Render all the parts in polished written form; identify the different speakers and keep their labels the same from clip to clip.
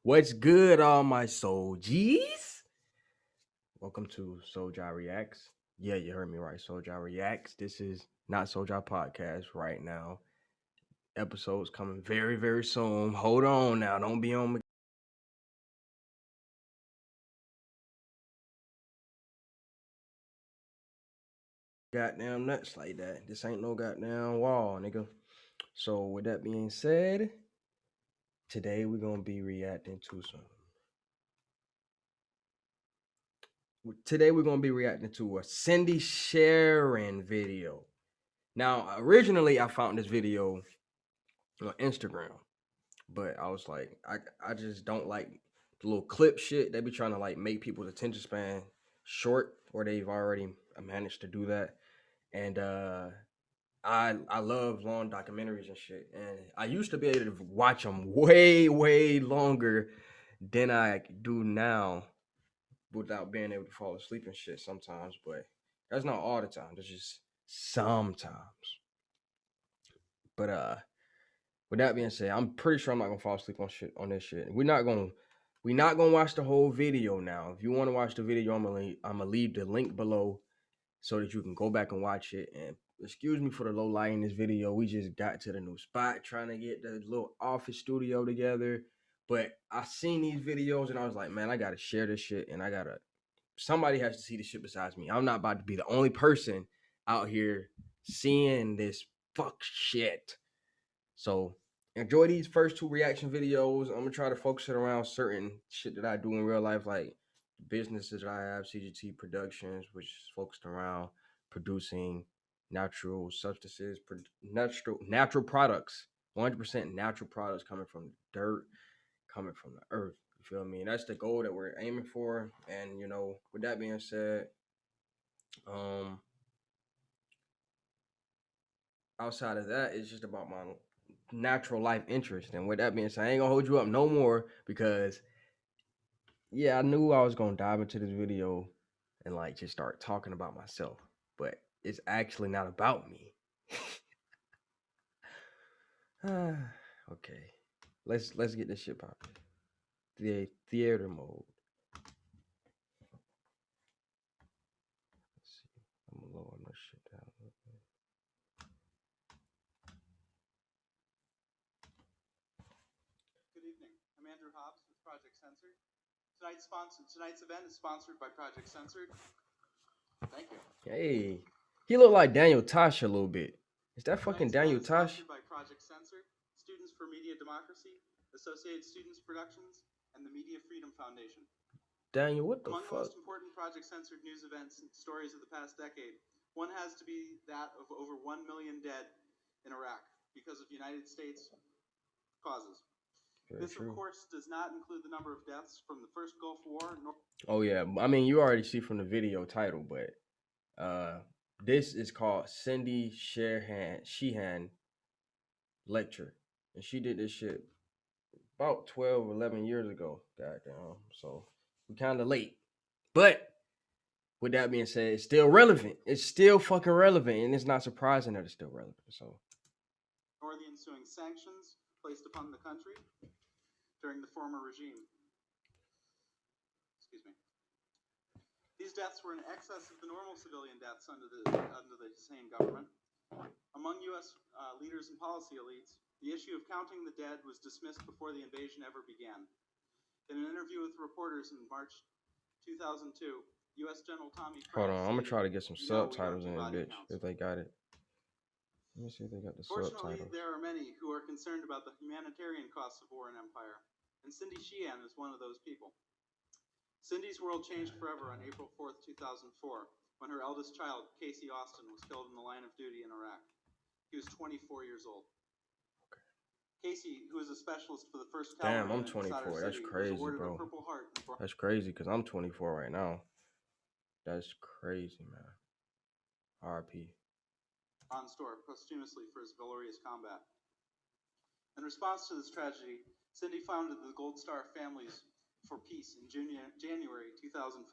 Speaker 1: What's good, all my Xolji's? Welcome to Xolji Reaxx. Yeah, you heard me right, Xolji Reaxx. This is not Xolji Podcast right now. Episodes coming very, very soon. Hold on now. Don't be on my goddamn nuts like that. This ain't no goddamn wall, nigga. So, with that being said, today we're going to be reacting to some. Today we're going to be reacting to a Cindy Sheehan video. Now, originally I found this video on Instagram, but I was like, I just don't like the little clip shit. They be trying to like make people's attention span short, or they've already managed to do that. And I love long documentaries and shit. And I used to be able to watch them way longer than I do now without being able to fall asleep and shit sometimes. But that's not all the time. That's just sometimes. But with that being said, I'm pretty sure I'm not gonna fall asleep on this shit. We're not gonna watch the whole video now. If you want to watch the video, I'm gonna leave the link below so that you can go back and watch it. And excuse me for the low light in this video. We just got to the new spot trying to get the little office studio together. But I seen these videos and I was like, man, I gotta share this shit, and somebody has to see this shit besides me. I'm not about to be the only person out here seeing this fuck shit. So enjoy these first two reaction videos. I'm gonna try to focus it around certain shit that I do in real life, like businesses that I have, CGT Productions, which is focused around producing natural substances, natural products, 100% natural products coming from the dirt, coming from the earth. You feel me? And that's the goal that we're aiming for. And with that being said, um, outside of that, it's just about my natural life interest. And with that being said, I ain't gonna hold you up no more because yeah, I knew I was gonna dive into this video and like just start talking about myself, but it's actually not about me. Okay, let's get this shit popping. The theater mode. Let's see. I'm gonna lower my shit down a little bit.
Speaker 2: Good evening. I'm Andrew Hobbs with Project Censored. Tonight's event is sponsored by Project Censored. Thank you.
Speaker 1: Hey, he looked like Daniel Tosh a little bit. Is that fucking
Speaker 2: Tonight's
Speaker 1: Daniel
Speaker 2: event is
Speaker 1: Tosh?
Speaker 2: sponsored by Project Censored, Students for Media Democracy, Associated Students Productions, and the Media Freedom Foundation.
Speaker 1: Daniel, what the
Speaker 2: Among the
Speaker 1: fuck?
Speaker 2: most important Project Censored news events and stories of the past decade, one has to be that of over 1 million dead in Iraq because of United States causes.
Speaker 1: Very
Speaker 2: This,
Speaker 1: true.
Speaker 2: of course, does not include the number of deaths from the first Gulf War.
Speaker 1: Oh yeah, I mean you already see from the video title, but this is called Cindy Sheehan lecture, and she did this shit about 12, 11 years ago. Goddamn, so we kind of late, but with that being said, it's still relevant. It's still fucking relevant, and it's not surprising that it's still relevant. So,
Speaker 2: Nor the ensuing sanctions placed upon the country during the former regime. Excuse me. These deaths were in excess of the normal civilian deaths under the same government. Among U.S. Leaders and policy elites, the issue of counting the dead was dismissed before the invasion ever began. In an interview with reporters in March 2002, U.S. General Tommy
Speaker 1: hold
Speaker 2: Franks
Speaker 1: on, I'm gonna
Speaker 2: stated,
Speaker 1: try to get some
Speaker 2: "We know we don't
Speaker 1: subtitles
Speaker 2: do
Speaker 1: in this
Speaker 2: body
Speaker 1: bitch
Speaker 2: counts."
Speaker 1: if they got it. Let me see if they got the
Speaker 2: Fortunately,
Speaker 1: subtitles.
Speaker 2: there are many who are concerned about the humanitarian costs of war and empire, and Cindy Sheehan is one of those people. Cindy's world changed forever on April 4th, 2004, when her eldest child, Casey Austin, was killed in the line of duty in Iraq. He was 24 years old. Casey, who is a specialist for the 1st
Speaker 1: Damn,
Speaker 2: Cavalry
Speaker 1: I'm
Speaker 2: Unit in Sadr
Speaker 1: 24. That's
Speaker 2: City, was
Speaker 1: crazy,
Speaker 2: awarded a
Speaker 1: bro.
Speaker 2: Purple Heart.
Speaker 1: That's crazy because I'm 24 right now. That's crazy, man. RP.
Speaker 2: On store posthumously for his valorous combat. In response to this tragedy, Cindy founded the Gold Star Families for Peace in January 2005.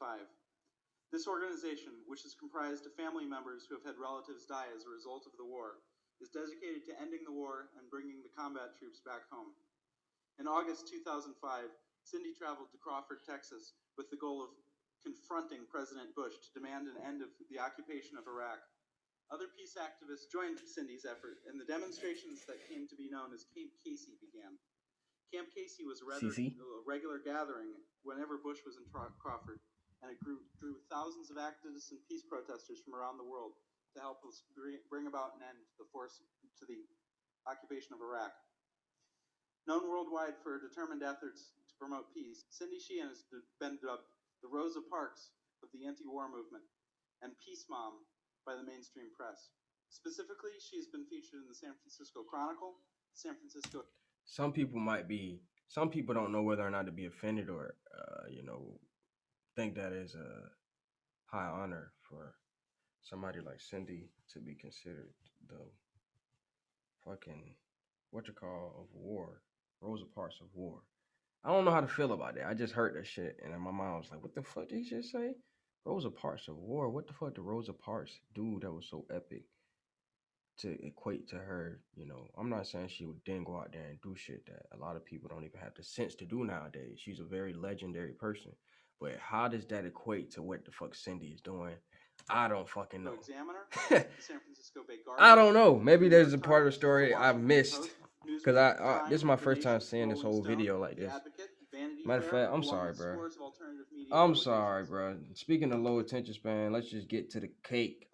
Speaker 2: This organization, which is comprised of family members who have had relatives die as a result of the war, is dedicated to ending the war and bringing the combat troops back home. In August 2005, Cindy traveled to Crawford, Texas, with the goal of confronting President Bush to demand an end of the occupation of Iraq. Other peace activists joined Cindy's effort, and the demonstrations that came to be known as Camp Casey began. Camp Casey was a regular gathering whenever Bush was in Crawford, and it drew thousands of activists and peace protesters from around the world to help us bring about an end to the occupation of Iraq. Known worldwide for her determined efforts to promote peace, Cindy Sheehan has been dubbed the Rosa Parks of the anti-war movement and Peace Mom by the mainstream press. Specifically, she has been featured in the San Francisco Chronicle, San Francisco.
Speaker 1: Some people don't know whether or not to be offended or, think that is a high honor for somebody like Cindy to be considered the fucking of war, Rosa Parks of war. I don't know how to feel about that. I just heard that shit, and in my mind was like, "What the fuck did he just say? Rosa Parks of war? What the fuck did Rosa Parks do that was so epic to equate to her?" I'm not saying she would then go out there and do shit that a lot of people don't even have the sense to do nowadays. She's a very legendary person, but how does that equate to what the fuck Cindy is doing? I don't fucking know.
Speaker 2: Examiner, the San Francisco Bay Guardian,
Speaker 1: I don't know. Maybe there's a part of the story I missed. Because this is my first time seeing this whole video like this. Matter of fact, I'm sorry, bro. I'm sorry, bro. Speaking of low attention span, let's just get to the cake.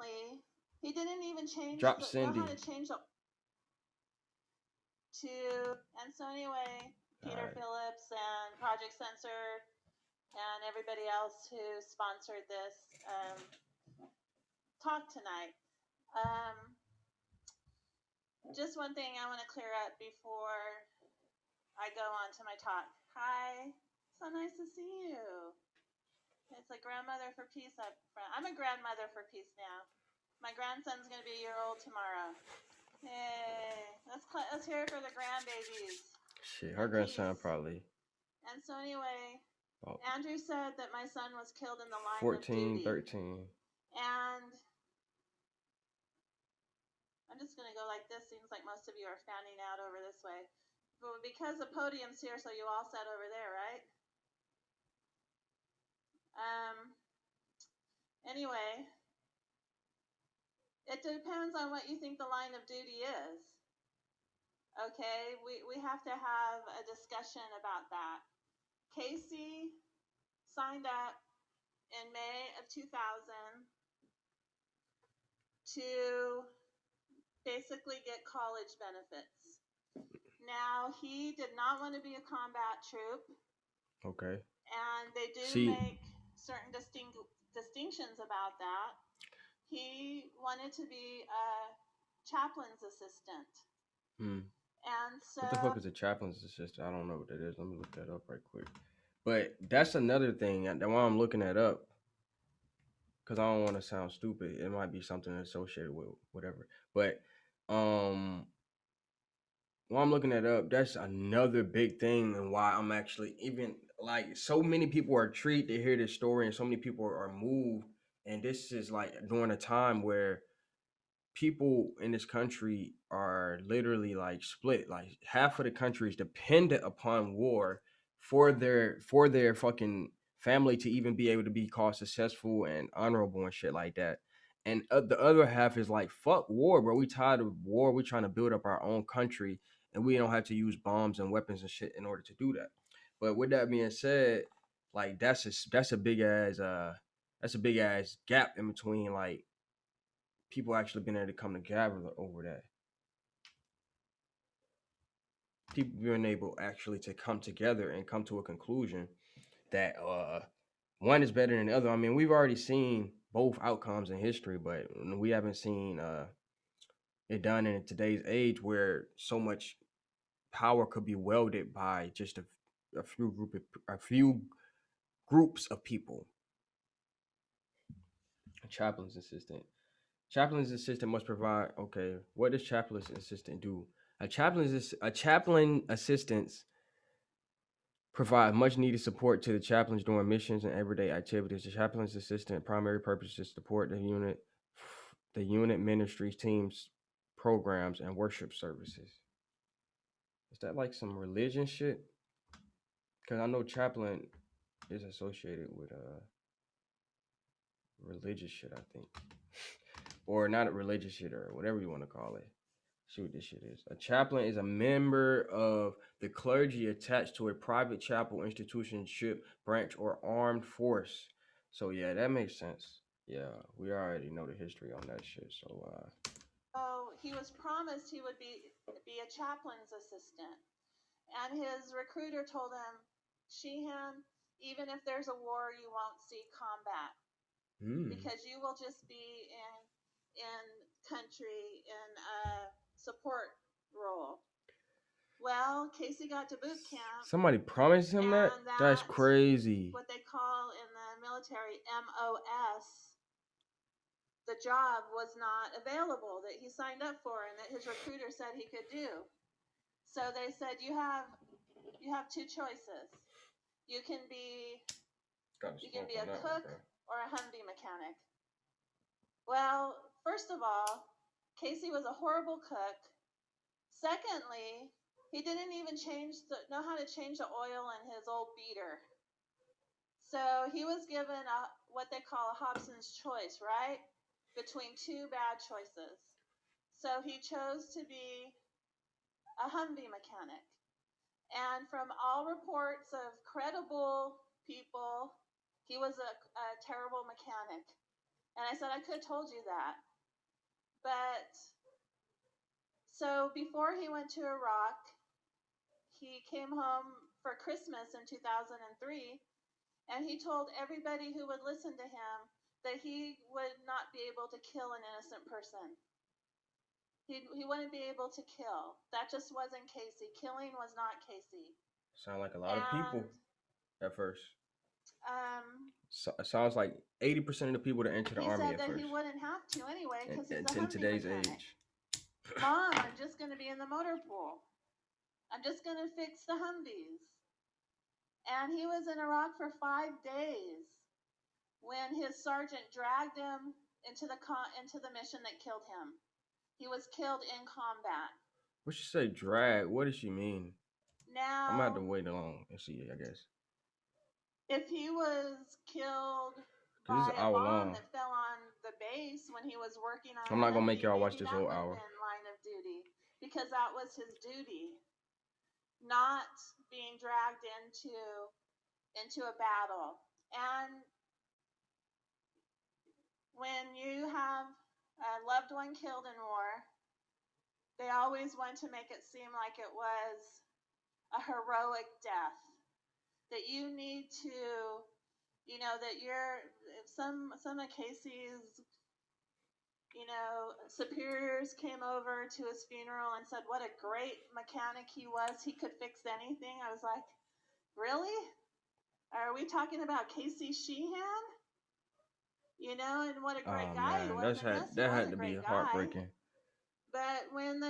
Speaker 3: He didn't even
Speaker 1: Drop Cindy.
Speaker 3: know how to change the and so anyway, Peter Phillips and Project Censor and everybody else who sponsored this talk tonight. Just one thing I want to clear up before I go on to my talk. Hi, so nice to see you. It's like grandmother for peace up front. I'm a grandmother for peace now. My grandson's going to be a year old tomorrow. Hey, let's hear it for the grandbabies.
Speaker 1: Shit, her grandson probably.
Speaker 3: And so anyway, Andrew said that my son was killed in the line
Speaker 1: 14,
Speaker 3: of duty.
Speaker 1: 13.
Speaker 3: And I'm just going to go like this. Seems like most of you are fanning out over this way. But because the podium's here, so you all sat over there, right? Anyway, it depends on what you think the line of duty is. Okay, we have to have a discussion about that. Casey signed up in May of 2000 to basically get college benefits. Now, he did not want to be a combat troop.
Speaker 1: Okay.
Speaker 3: And they do make certain distinctions about that. He wanted to be a chaplain's assistant. And so,
Speaker 1: what the fuck is a chaplain's assistant? I don't know what that is. Let me look that up right quick. But that's another thing. That while I'm looking that up, because I don't want to sound stupid, it might be something associated with whatever. But while I'm looking that up, that's another big thing, and why I'm actually even like so many people are intrigued to hear this story, and so many people are moved. And this is like during a time where people in this country are literally like split. Like half of the country is dependent upon war for their fucking family to even be able to be called successful and honorable and shit like that. And the other half is like, fuck war, bro. We tired of war. We trying to build up our own country, and we don't have to use bombs and weapons and shit in order to do that. But with that being said, like that's a big ass gap in between like people actually being able to come together over that. People being able actually to come together and come to a conclusion that one is better than the other. I mean, we've already seen both outcomes in history, but we haven't seen it done in today's age where so much power could be wielded by just a few groups of people. A chaplain's assistant. Chaplain's assistant must provide. Okay, what does chaplain's assistant do? A chaplain assistants provide much needed support to the chaplains during missions and everyday activities. The chaplain's assistant primary purpose is to support the unit ministries, teams, programs, and worship services. Is that like some religion shit? Because I know chaplain is associated with religious shit, I think. Or not religious shit, or whatever you want to call it. See what this shit is. A chaplain is a member of the clergy attached to a private chapel, institutionship, branch, or armed force. So yeah, that makes sense. Yeah, we already know the history on that shit. So
Speaker 3: So he was promised he would be a chaplain's assistant. And his recruiter told him, Sheehan, even if there's a war, you won't see combat because you will just be in country in a support role. Well, Casey got to boot camp.
Speaker 1: somebody promised him that?
Speaker 3: and
Speaker 1: That's crazy.
Speaker 3: What they call in the military MOS. The job was not available that he signed up for and that his recruiter said he could do. So they said you have two choices. You can be a cook or a Humvee mechanic. Well, first of all, Casey was a horrible cook. Secondly, he didn't even know how to change the oil in his old beater. So he was given what they call a Hobson's choice, right? Between two bad choices. So he chose to be a Humvee mechanic. And from all reports of credible people, he was a terrible mechanic. And I said, I could have told you that. But so before he went to Iraq, he came home for Christmas in 2003, and he told everybody who would listen to him that he would not be able to kill an innocent person. He wouldn't be able to kill. That just wasn't Casey. Killing was not Casey.
Speaker 1: Sound like a lot of people at first. So, it sounds like 80% of the people that enter the army at first.
Speaker 3: He said that he wouldn't have to anyway because he's a
Speaker 1: in today's
Speaker 3: mechanic.
Speaker 1: age.
Speaker 3: Mom, I'm just going to be in the motor pool. I'm just going to fix the Humvees. And he was in Iraq for 5 days when his sergeant dragged him into the mission that killed him. He was killed in combat.
Speaker 1: What she say, drag? What does she mean?
Speaker 3: Now,
Speaker 1: I'm gonna have to wait along and see, I guess.
Speaker 3: If he was killed by a bomb that fell on the base when he was working on
Speaker 1: I'm not gonna make y'all watch this whole hour.
Speaker 3: In line of duty, because that was his duty, not being dragged into a battle. And when you have a loved one killed in war, they always want to make it seem like it was a heroic death. That you need to, that some of Casey's, superiors came over to his funeral and said what a great mechanic he was. He could fix anything. I was like, really? Are we talking about Casey Sheehan? And what a great guy he was.
Speaker 1: That had to be heartbreaking.
Speaker 3: But when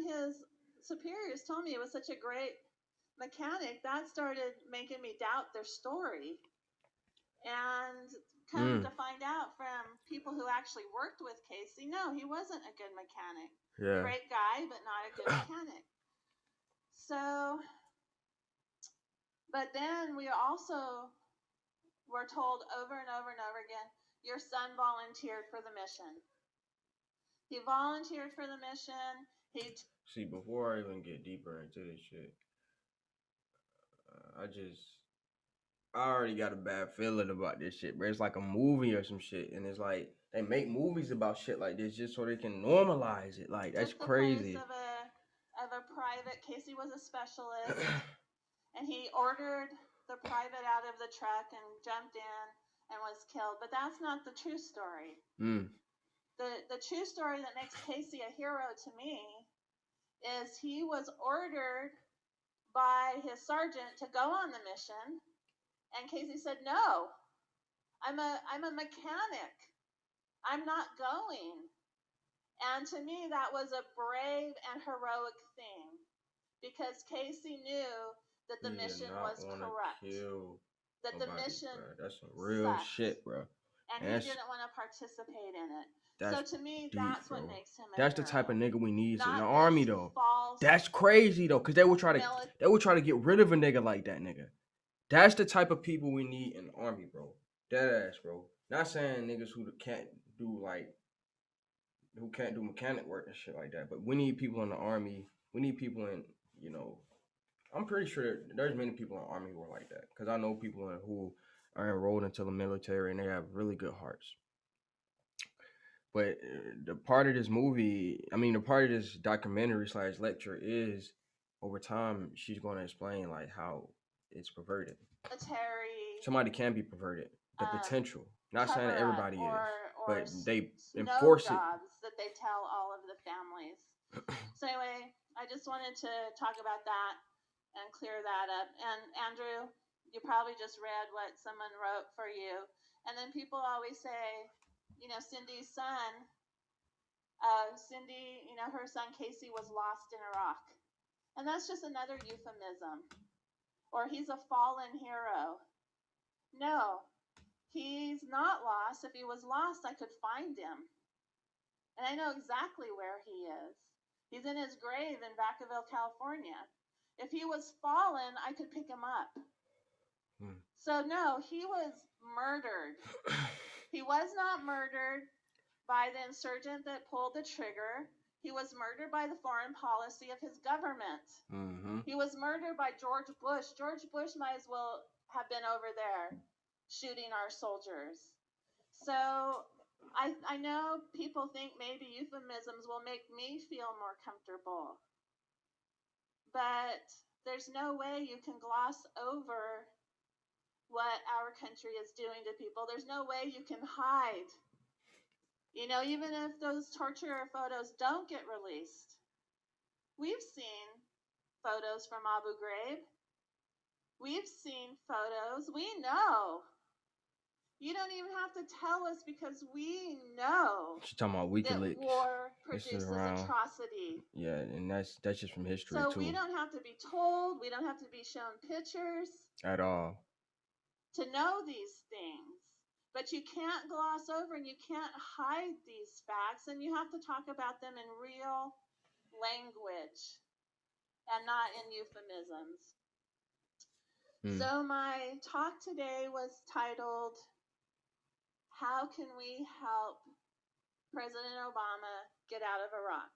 Speaker 3: his superiors told me it was such a great mechanic, that started making me doubt their story. And come to find out from people who actually worked with Casey, no, he wasn't a good mechanic.
Speaker 1: Yeah.
Speaker 3: Great guy, but not a good mechanic. So, but then we also were told over and over and over again, your son volunteered for the mission. He volunteered for the mission.
Speaker 1: See, before I even get deeper into this shit, I already got a bad feeling about this shit, bro. It's like a movie or some shit, and it's like they make movies about shit like this just so they can normalize it. Like, that's crazy.
Speaker 3: Of a private, Casey was a specialist, and he ordered the private out of the truck and jumped in and was killed. But that's not the true story. The true story that makes Casey a hero to me is he was ordered by his sergeant to go on the mission, and Casey said, no, I'm a mechanic. I'm not going. And to me, that was a brave and heroic thing, because Casey knew that the mission was corrupt. That the mission
Speaker 1: that's some real shit, bro.
Speaker 3: And he didn't want to participate in it. So to me, that's what makes him a
Speaker 1: That's
Speaker 3: hero.
Speaker 1: the type of nigga we need in the army, though. That's crazy, though, because they would try to get rid of a nigga like that, nigga. That's the type of people we need in the army, bro. Dead ass, bro. Not saying niggas who can't do like who can't do mechanic work and shit like that, but we need people in the army. We need people in, you know, I'm pretty sure there's many people in the army who are like that because I know people who are enrolled into the military and they have really good hearts. But the part of this movie, I mean, the part of this documentary slash lecture is over time she's going to explain like how it's perverted.
Speaker 3: Military
Speaker 1: Somebody can be perverted. The potential. Not saying that
Speaker 3: cover up
Speaker 1: everybody is,
Speaker 3: or
Speaker 1: but they
Speaker 3: snow
Speaker 1: enforce it.
Speaker 3: jobs that they tell all of the families. So anyway, I just wanted to talk about that and clear that up. And Andrew, you probably just read what someone wrote for you. And then people always say, you know, Cindy's son, Cindy, you know, her son Casey was lost in Iraq. And that's just another euphemism. Or he's a fallen hero. No, he's not lost. If he was lost, I could find him. And I know exactly where he is. He's in his grave in Vacaville, California. If he was fallen, I could pick him up. So no, he was murdered. He was not murdered by the insurgent that pulled the trigger. He was murdered by the foreign policy of his government. He was murdered by George Bush. George Bush might as well have been over there shooting our soldiers. So I know people think maybe euphemisms will make me feel more comfortable. But there's no way you can gloss over what our country is doing to people. There's no way you can hide. You know, even if those torture photos don't get released. We've seen photos from Abu Ghraib. We've seen photos. We know. You don't even have to tell us because we know.
Speaker 1: She's talking about WikiLeaks.
Speaker 3: War produces atrocity.
Speaker 1: Yeah, and that's just from history
Speaker 3: so
Speaker 1: too.
Speaker 3: We don't have to be told. We don't have to be shown pictures
Speaker 1: at all
Speaker 3: to know these things. But you can't gloss over and you can't hide these facts, and you have to talk about them in real language and not in euphemisms. So my talk today was titled, How Can We Help President Obama Get Out of Iraq?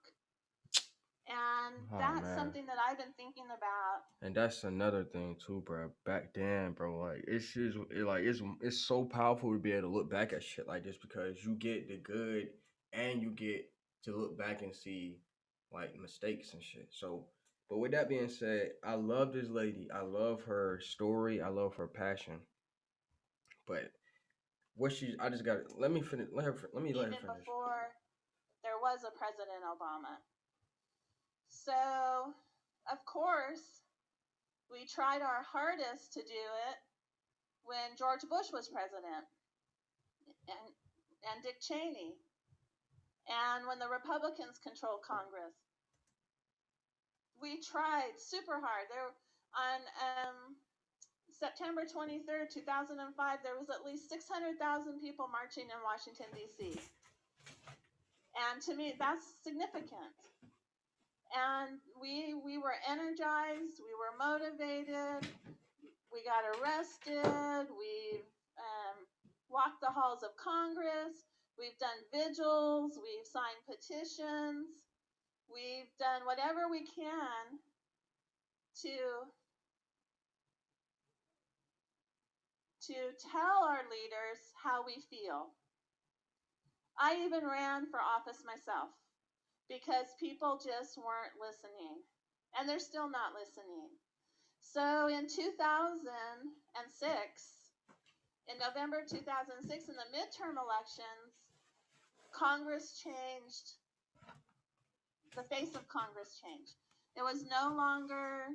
Speaker 3: And that's something that I've been thinking about.
Speaker 1: And that's another thing too, bro. Back then, bro, like it's just it's so powerful to be able to look back at shit like this because you get the good and you get to look back and see like mistakes and shit. So, but with that being said, I love this lady. I love her story. I love her passion. But I just got to let me finish. Let her finish.
Speaker 3: Even before there was a President Obama. So, of course, we tried our hardest to do it when George Bush was president and Dick Cheney and when the Republicans controlled Congress. We tried super hard. On September 23rd, 2005, there was at least 600,000 people marching in Washington, D.C. And to me, that's significant. And we were energized, we were motivated, we got arrested, we walked the halls of Congress, we've done vigils, we've signed petitions, we've done whatever we can to tell our leaders how we feel. I even ran for office myself because people just weren't listening, and they're still not listening. So in 2006, in November 2006, in the midterm elections, Congress changed. The face of Congress changed. It was no longer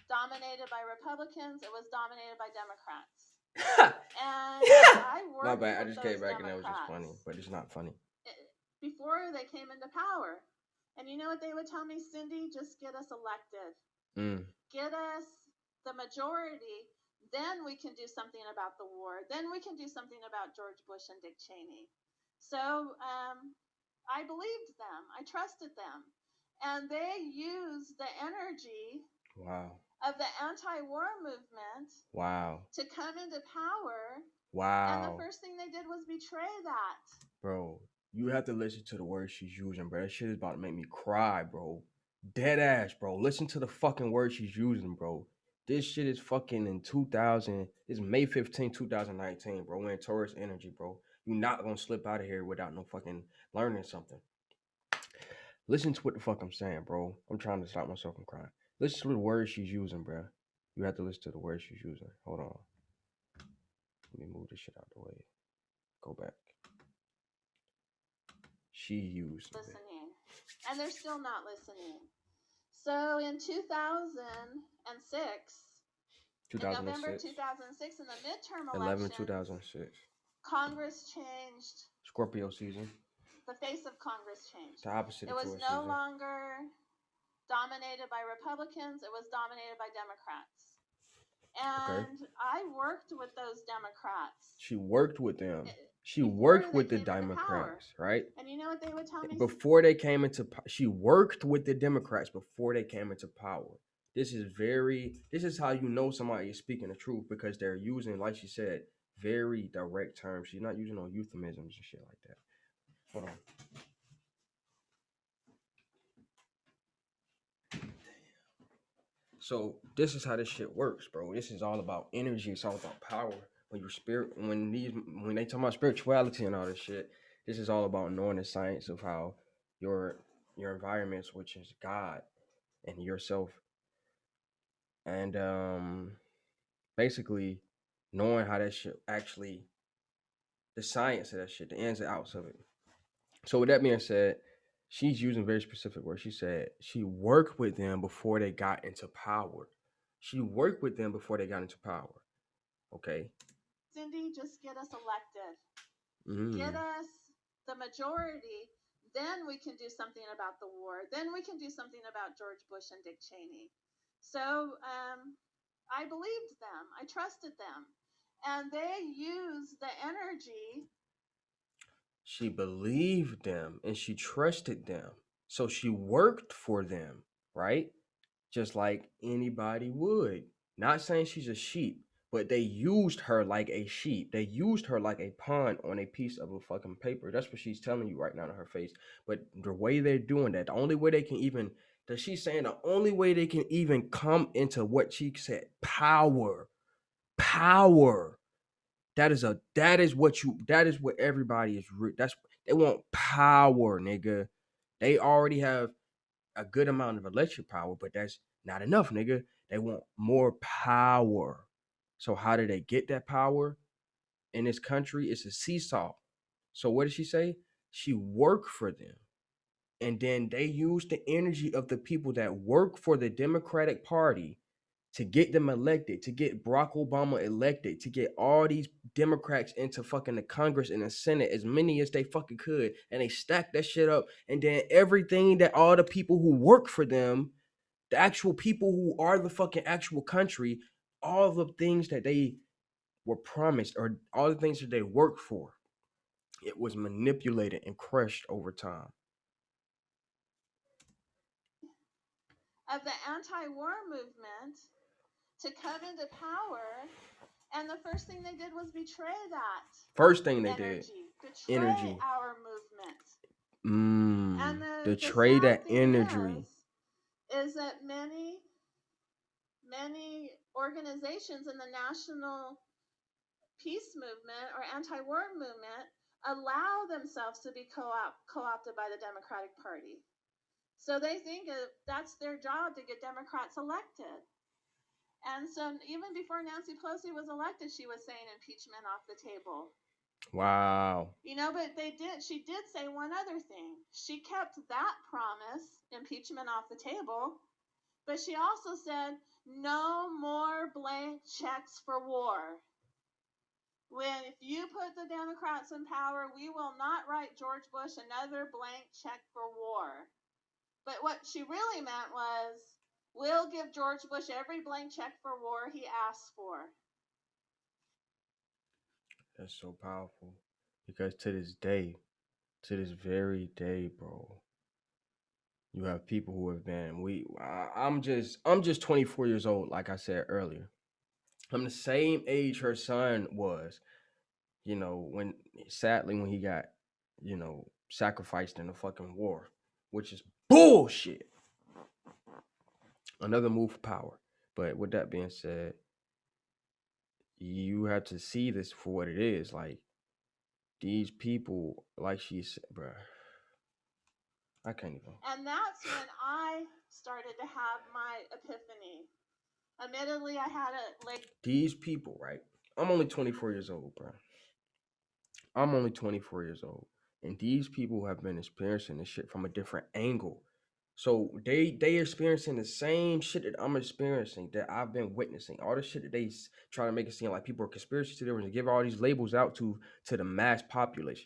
Speaker 3: dominated by Republicans. It was dominated by Democrats. And I worked
Speaker 1: My bad. I
Speaker 3: with
Speaker 1: just
Speaker 3: those
Speaker 1: came back
Speaker 3: Democrats.
Speaker 1: and that was just funny, but it's not funny.
Speaker 3: Before they came into power. And you know what they would tell me, Cindy? Just get us elected. Get us the majority. Then we can do something about the war. Then we can do something about George Bush and Dick Cheney. So I believed them. I trusted them. And they used the energy of the anti-war movement
Speaker 1: Wow.
Speaker 3: to come into power.
Speaker 1: Wow.
Speaker 3: And the first thing they did was betray that.
Speaker 1: Bro, you have to listen to the words she's using, bro. That shit is about to make me cry, bro. Dead ass, bro. Listen to the fucking words she's using, bro. This shit is fucking in 2000. It's May 15, 2019, bro. We're in Taurus energy, bro. You're not gonna slip out of here without no fucking learning something. Listen to what the fuck I'm saying, bro. I'm trying to stop myself from crying. Listen to the words she's using, bro. You have to listen to the words she's using. Hold on. Let me move this shit out the way. Go back. She used
Speaker 3: listening, and they're still not listening. So in 2006, in November 2006, in the midterm
Speaker 1: 11
Speaker 3: elections,
Speaker 1: 2006.
Speaker 3: Congress changed.
Speaker 1: Scorpio season.
Speaker 3: The face of Congress changed.
Speaker 1: The opposite
Speaker 3: It
Speaker 1: of
Speaker 3: was
Speaker 1: Taurus
Speaker 3: no
Speaker 1: season.
Speaker 3: longer dominated by Republicans. It was dominated by Democrats. And I worked with those Democrats.
Speaker 1: She worked with them. She worked with the Democrats, right?
Speaker 3: And you know what they would tell me?
Speaker 1: Before they came into she worked with the Democrats before they came into power. This is how you know somebody is speaking the truth, because they're using, like she said, very direct terms. She's not using no euphemisms and shit like that. Hold on. So this is how this shit works, bro. This is all about energy. It's all about power. When they talk about spirituality and all this shit, this is all about knowing the science of how your environments, which is God and yourself, and basically knowing how that shit actually, the science of that shit, the ins and outs of it. So with that being said, she's using very specific words. She said she worked with them before they got into power. She worked with them before they got into power. Okay.
Speaker 3: Cindy, just get us elected. Get us the majority. Then we can do something about the war. Then we can do something about George Bush and Dick Cheney. So I believed them. I trusted them. And they used the energy.
Speaker 1: She believed them and she trusted them. So she worked for them, right? Just like anybody would. Not saying she's a sheep, but they used her like a sheep. They used her like a pawn on a piece of a fucking paper. That's what she's telling you right now to her face. But the way they're doing that, the only way they can even, that she's saying the only way they can even come into what she said, power. That is what everybody is. They want power, nigga. They already have a good amount of electric power, but that's not enough, nigga. They want more power. So how do they get that power in this country? It's a seesaw. So what did she say? She worked for them. And then they use the energy of the people that work for the Democratic Party to get them elected, to get Barack Obama elected, to get all these Democrats into fucking the Congress and the Senate, as many as they fucking could. And they stacked that shit up. And then everything that all the people who work for them, the actual people who are the fucking actual country, all the things that they were promised or all the things that they worked for, it was manipulated and crushed over time.
Speaker 3: Of the anti-war movement to come into power, and the first thing they did was betray that.
Speaker 1: First thing they did,
Speaker 3: betray our movement. And
Speaker 1: betray that energy.
Speaker 3: Is that many organizations in the national peace movement or anti-war movement allow themselves to be co-opted by the Democratic Party. So they think that's their job, to get Democrats elected. And so even before Nancy Pelosi was elected, she was saying impeachment off the table.
Speaker 1: Wow.
Speaker 3: You know, but she did say one other thing. She kept that promise, impeachment off the table, but she also said no more blank checks for war. If you put the Democrats in power, we will not write George Bush another blank check for war. But what she really meant was, we'll give George Bush every blank check for war he asks for.
Speaker 1: That's so powerful. Because to this very day, bro, You have people who have been. I'm just 24 years old. Like I said earlier, I'm the same age her son was. You know, when sadly when he got, sacrificed in the fucking war, which is bullshit. Another move for power. But with that being said, you have to see this for what it is. Like these people, like she said, bruh, I can't even.
Speaker 3: And that's when I started to have my epiphany. Admittedly, I had a like
Speaker 1: These people, right? I'm only 24 years old, bro. I'm only 24 years old. And these people have been experiencing this shit from a different angle. So they experiencing the same shit that I'm experiencing, that I've been witnessing. All the shit that they try to make it seem like people are conspiracy theorists and give all these labels out to the mass population.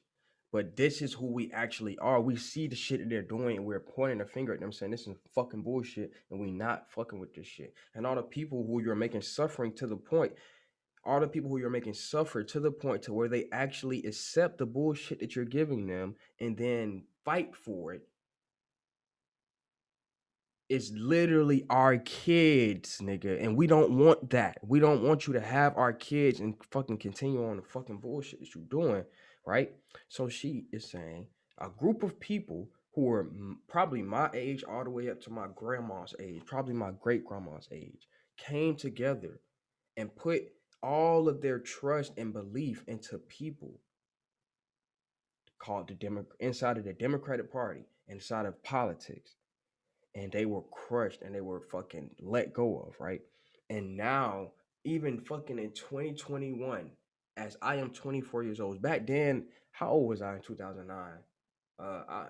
Speaker 1: But this is who we actually are. We see the shit that they're doing and we're pointing a finger at them saying this is fucking bullshit and we not fucking with this shit. And all the people who you're making suffering to the point, all the people who you're making suffer to the point to where they actually accept the bullshit that you're giving them and then fight for it, it's literally our kids, nigga. And we don't want that. We don't want you to have our kids and fucking continue on the fucking bullshit that you're doing, right? So she is saying a group of people who are probably my age all the way up to my grandma's age, probably my great grandma's age, came together and put all of their trust and belief into people called inside of the Democratic Party, inside of politics, and they were crushed and they were fucking let go of, right? And now, even fucking in 2021, as I am 24 years old, back then, how old was I in 2009? I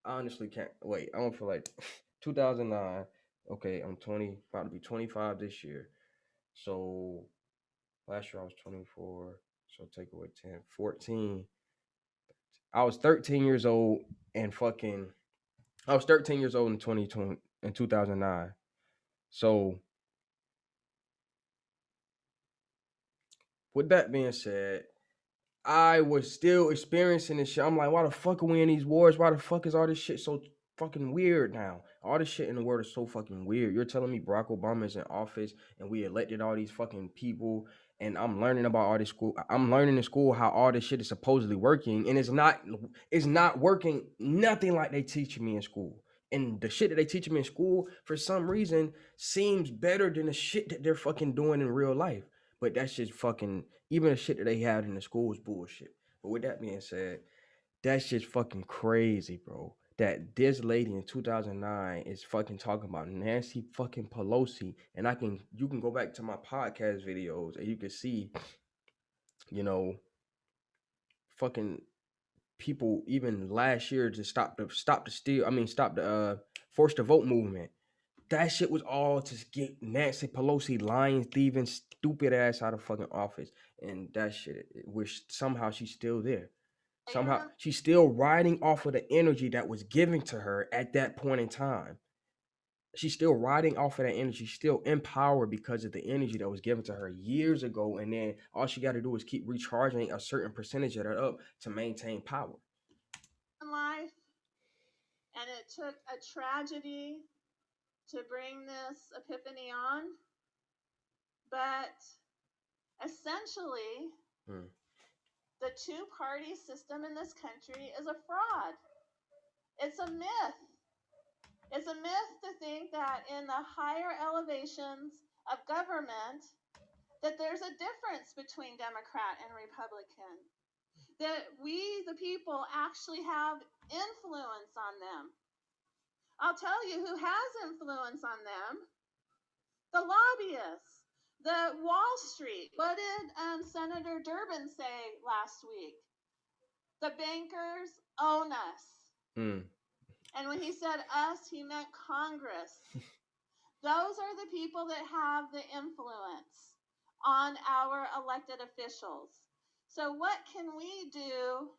Speaker 1: honestly can't wait. I don't feel like 2009. Okay, I'm 20, about to be 25 this year. So last year I was 24. So take away 10, 14. I was 13 years old and fucking I was 13 years old in 2020 in 2009. So with that being said, I was still experiencing this shit. I'm like, why the fuck are we in these wars? Why the fuck is all this shit so fucking weird now? All this shit in the world is so fucking weird. You're telling me Barack Obama is in office and we elected all these fucking people, and I'm learning about all this school. I'm learning in school how all this shit is supposedly working, and it's not working nothing like they teaching me in school. And the shit that they teaching me in school, for some reason, seems better than the shit that they're fucking doing in real life. But that's just fucking, even the shit that they had in the school is bullshit. But with that being said, that's just fucking crazy, bro. That this lady in 2009 is fucking talking about Nancy fucking Pelosi. And you can go back to my podcast videos and you can see, you know, fucking people even last year to stop the force the vote movement. That shit was all to get Nancy Pelosi lying, thieving, stupid ass out of fucking office. And that shit, which somehow she's still there. Somehow she's still riding off of the energy that was given to her at that point in time. She's still riding off of that energy. She's still empowered because of the energy that was given to her years ago. And then all she got to do is keep recharging a certain percentage of that up to maintain power.
Speaker 3: Life, and it took a tragedy to bring this epiphany on, but essentially the two-party system in this country is a fraud. It's a myth. It's a myth to think that in the higher elevations of government that there's a difference between Democrat and Republican, that we the people actually have influence on them. I'll tell you who has influence on them: the lobbyists, the Wall Street. What did Senator Durbin say last week? The bankers own us. And when he said us, he meant Congress. Those are the people that have the influence on our elected officials. So what can we do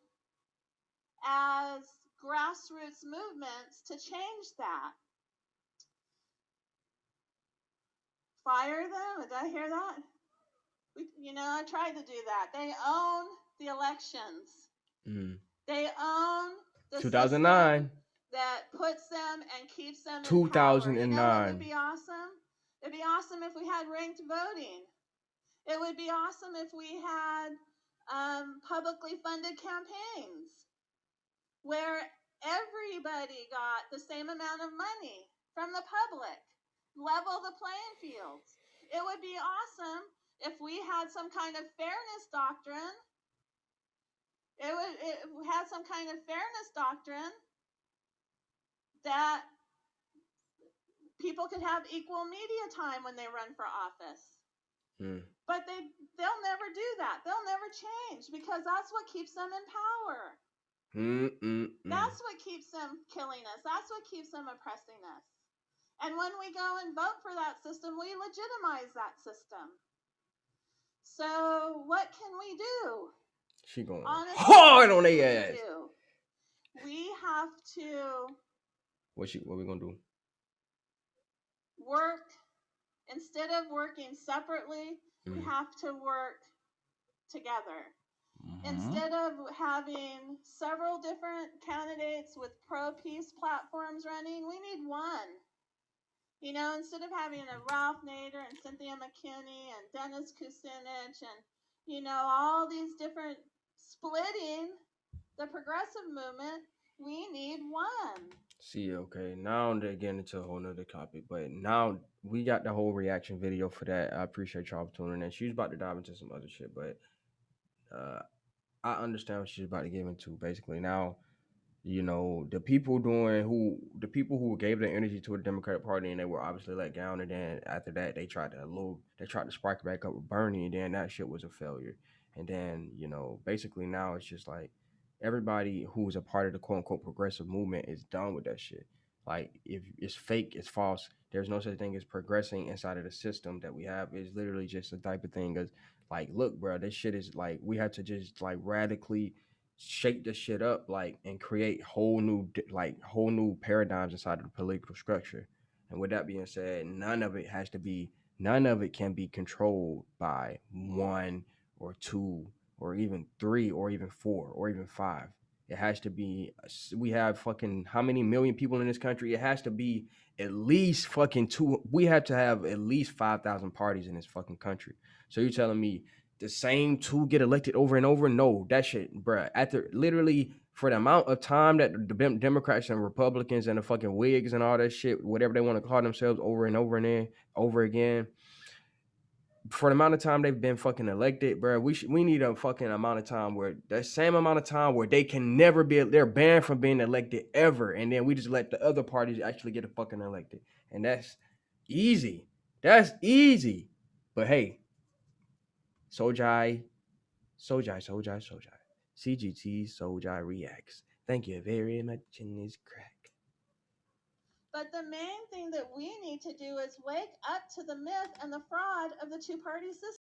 Speaker 3: as grassroots movements to change that? Fire them? Did I hear that? I tried to do that. They own the elections. They own the
Speaker 1: 2009.
Speaker 3: system. that puts them and keeps them in power. You know what would
Speaker 1: 2009.
Speaker 3: be awesome? It'd be awesome if we had ranked voting. It would be awesome if we had publicly funded campaigns where everybody got the same amount of money from the public, level the playing fields. It would be awesome if we had some kind of fairness doctrine. It had some kind of fairness doctrine that people could have equal media time when they run for office. But they'll never do that. They'll never change because that's what keeps them in power. That's what keeps them killing us. That's what keeps them oppressing us. And when we go and vote for that system, we legitimize that system. So what can we do?
Speaker 1: She going
Speaker 3: Honestly,
Speaker 1: hard on their ass.
Speaker 3: We have to.
Speaker 1: What we gonna do?
Speaker 3: Work. Instead of working separately, we have to work together. Instead of having several different candidates with pro-peace platforms running, we need one. You know, instead of having a Ralph Nader and Cynthia McKinney and Dennis Kucinich and, you know, all these different splitting the progressive movement, we need one.
Speaker 1: See, okay, now they're getting into a whole nother topic, but now we got the whole reaction video for that. I appreciate y'all for tuning in. She's about to dive into some other shit, but I understand what she's about to get into. Basically, now, you know, the people who gave their energy to the Democratic Party and they were obviously let down, and then after that they tried to spark it back up with Bernie, and then that shit was a failure. And then, you know, basically now it's just like everybody who's a part of the quote unquote progressive movement is done with that shit. Like, if it's fake, it's false. There's no such thing as progressing inside of the system that we have. It's literally just a type of thing as like, look, bro, this shit is like, we have to just like radically shake this shit up, like, and create whole new paradigms inside of the political structure. And with that being said, none of it can be controlled by one or two or even three or even four or even five. It has to be, we have fucking how many million people in this country? It has to be at least fucking two. We have to have at least 5,000 parties in this fucking country. So you're telling me the same two get elected over and over? No, that shit, bruh. After literally for the amount of time that the Democrats and Republicans and the fucking Whigs and all that shit, whatever they want to call themselves, over and over and then over again, for the amount of time they've been fucking elected, bro, we need a fucking amount of time where that same amount of time where they can never be, they're banned from being elected ever, and then we just let the other parties actually get fucking elected, and that's easy. That's easy. But hey, Xolji, CGT, Xolji Reaxx. Thank you very much in this crack.
Speaker 3: But the main thing that we need to do is wake up to the myth and the fraud of the two-party system.